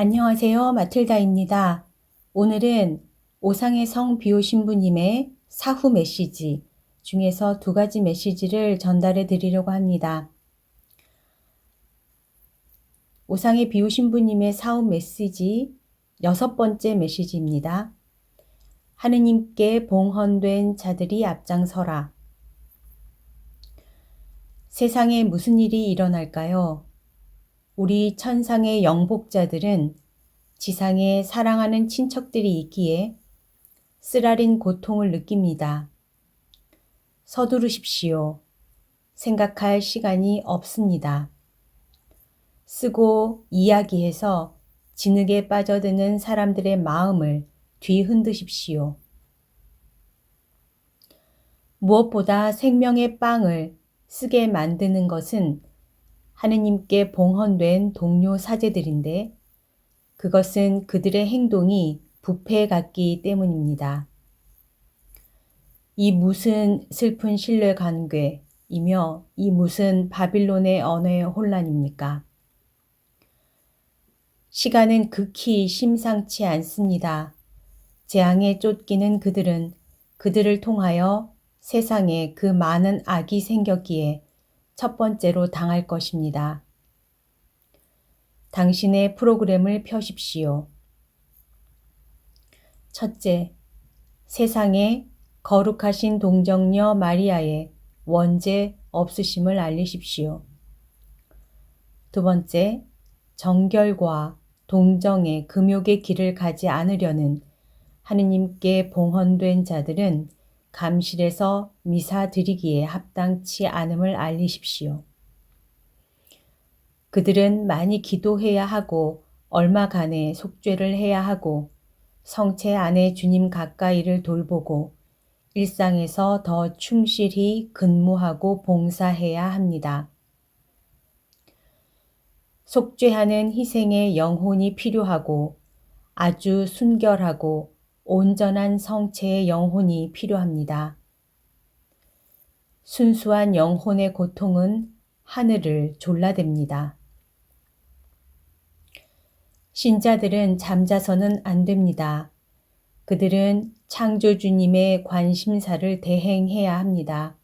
안녕하세요. 마틸다입니다. 오늘은 오상의 성 비오신부님의 사후 메시지 중에서 두 가지 메시지를 전달해 드리려고 합니다. 오상의 비오신부님의 사후 메시지 6번째 메시지입니다. 하느님께 봉헌된 자들이 앞장서라. 세상에 무슨 일이 일어날까요? 우리 천상의 영복자들은 지상에 사랑하는 친척들이 있기에 쓰라린 고통을 느낍니다. 서두르십시오. 생각할 시간이 없습니다. 쓰고 이야기해서 진흙에 빠져드는 사람들의 마음을 뒤흔드십시오. 무엇보다 생명의 빵을 쓰게 만드는 것은 하느님께 봉헌된 동료 사제들인데 그것은 그들의 행동이 부패 같기 때문입니다. 이 무슨 슬픈 신뢰관계이며 이 무슨 바빌론의 언어의 혼란입니까? 시간은 극히 심상치 않습니다. 재앙에 쫓기는 그들은 그들을 통하여 세상에 그 많은 악이 생겼기에 첫 번째로 당할 것입니다. 당신의 프로그램을 펴십시오. 첫째, 세상에 거룩하신 동정녀 마리아의 원죄 없으심을 알리십시오. 두 번째, 정결과 동정의 금욕의 길을 가지 않으려는 하느님께 봉헌된 자들은 감실에서 미사 드리기에 합당치 않음을 알리십시오. 그들은 많이 기도해야 하고 얼마간의 속죄를 해야 하고 성체 안에 주님 가까이를 돌보고 일상에서 더 충실히 근무하고 봉사해야 합니다. 속죄하는 희생의 영혼이 필요하고 아주 순결하고 온전한 성체의 영혼이 필요합니다. 순수한 영혼의 고통은 하늘을 졸라댑니다. 신자들은 잠자서는 안 됩니다. 그들은 창조주님의 관심사를 대행해야 합니다.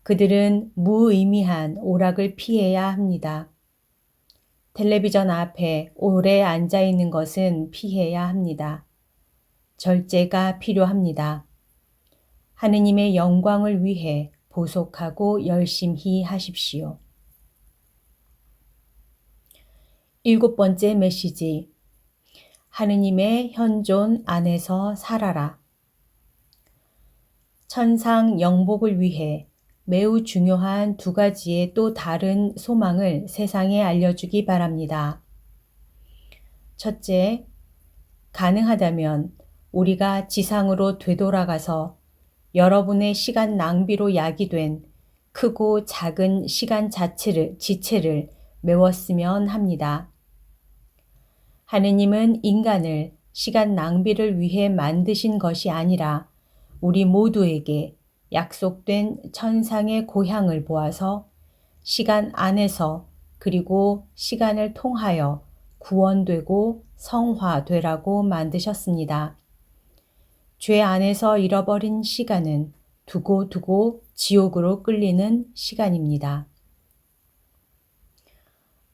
그들은 무의미한 오락을 피해야 합니다. 텔레비전 앞에 오래 앉아 있는 것은 피해야 합니다. 절제가 필요합니다. 하느님의 영광을 위해 보속하고 열심히 하십시오. 7번째 메시지. 하느님의 현존 안에서 살아라. 천상 영복을 위해 매우 중요한 두 가지의 또 다른 소망을 세상에 알려주기 바랍니다. 첫째, 가능하다면 우리가 지상으로 되돌아가서 여러분의 시간 낭비로 야기된 크고 작은 시간 지체를 메웠으면 합니다. 하느님은 인간을 시간 낭비를 위해 만드신 것이 아니라 우리 모두에게 약속된 천상의 고향을 보아서 시간 안에서 그리고 시간을 통하여 구원되고 성화되라고 만드셨습니다. 죄 안에서 잃어버린 시간은 두고두고 지옥으로 끌리는 시간입니다.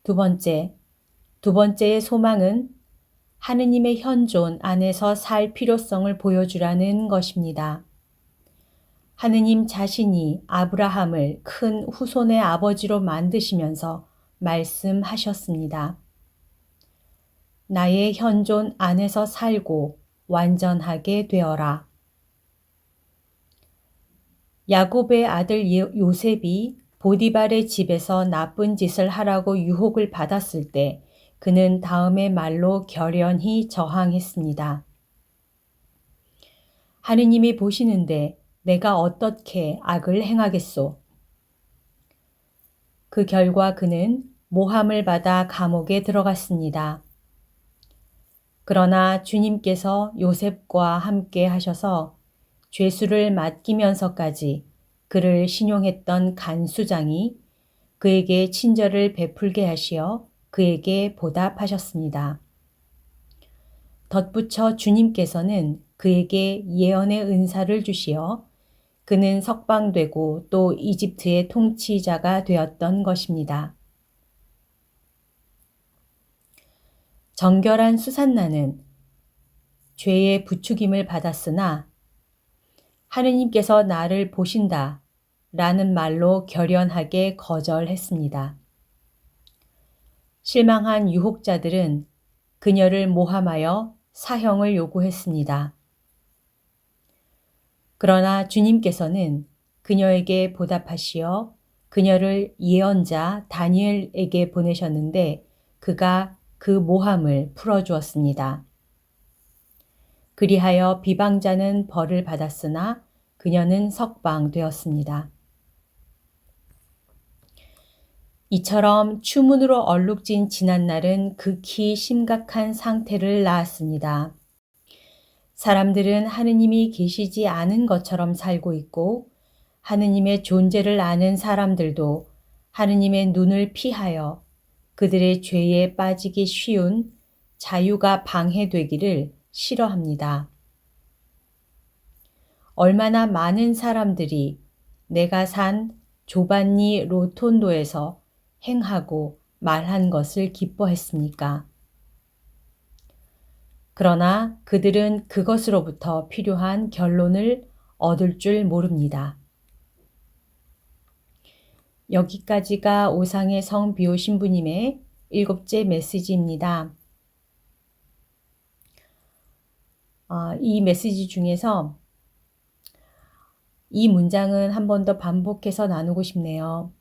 두 번째의 소망은 하느님의 현존 안에서 살 필요성을 보여주라는 것입니다. 하느님 자신이 아브라함을 큰 후손의 아버지로 만드시면서 말씀하셨습니다. 나의 현존 안에서 살고 완전하게 되어라. 야곱의 아들 요셉이 보디발의 집에서 나쁜 짓을 하라고 유혹을 받았을 때 그는 다음의 말로 결연히 저항했습니다. 하느님이 보시는데 내가 어떻게 악을 행하겠소? 그 결과 그는 모함을 받아 감옥에 들어갔습니다. 그러나 주님께서 요셉과 함께 하셔서 죄수를 맡기면서까지 그를 신용했던 간수장이 그에게 친절을 베풀게 하시어 그에게 보답하셨습니다. 덧붙여 주님께서는 그에게 예언의 은사를 주시어 그는 석방되고 또 이집트의 통치자가 되었던 것입니다. 정결한 수산나는 죄의 부추김을 받았으나 하느님께서 나를 보신다 라는 말로 결연하게 거절했습니다. 실망한 유혹자들은 그녀를 모함하여 사형을 요구했습니다. 그러나 주님께서는 그녀에게 보답하시어 그녀를 예언자 다니엘에게 보내셨는데 그가 그 모함을 풀어주었습니다. 그리하여 비방자는 벌을 받았으나 그녀는 석방되었습니다. 이처럼 추문으로 얼룩진 지난날은 극히 심각한 상태를 낳았습니다. 사람들은 하느님이 계시지 않은 것처럼 살고 있고 하느님의 존재를 아는 사람들도 하느님의 눈을 피하여 그들의 죄에 빠지기 쉬운 자유가 방해되기를 싫어합니다. 얼마나 많은 사람들이 내가 산 조반니 로톤도에서 행하고 말한 것을 기뻐했습니까? 그러나 그들은 그것으로부터 필요한 결론을 얻을 줄 모릅니다. 여기까지가 오상의 성 비오 신부님의 7째 메시지입니다. 이 메시지 중에서 이 문장은 한 번 더 반복해서 나누고 싶네요.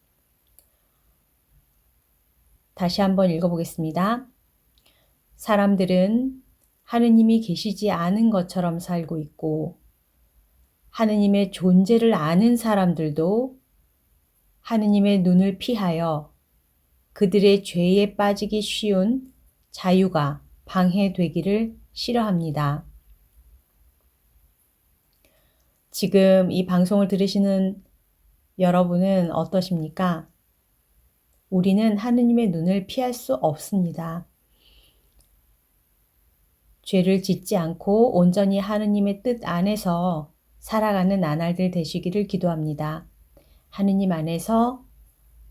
다시 한번 읽어보겠습니다. 사람들은 하느님이 계시지 않은 것처럼 살고 있고 하느님의 존재를 아는 사람들도 하느님의 눈을 피하여 그들의 죄에 빠지기 쉬운 자유가 방해되기를 싫어합니다. 지금 이 방송을 들으시는 여러분은 어떠십니까? 우리는 하느님의 눈을 피할 수 없습니다. 죄를 짓지 않고 온전히 하느님의 뜻 안에서 살아가는 나날들 되시기를 기도합니다. 하느님 안에서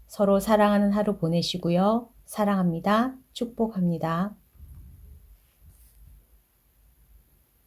서로 사랑하는 하루 보내시고요. 사랑합니다. 축복합니다.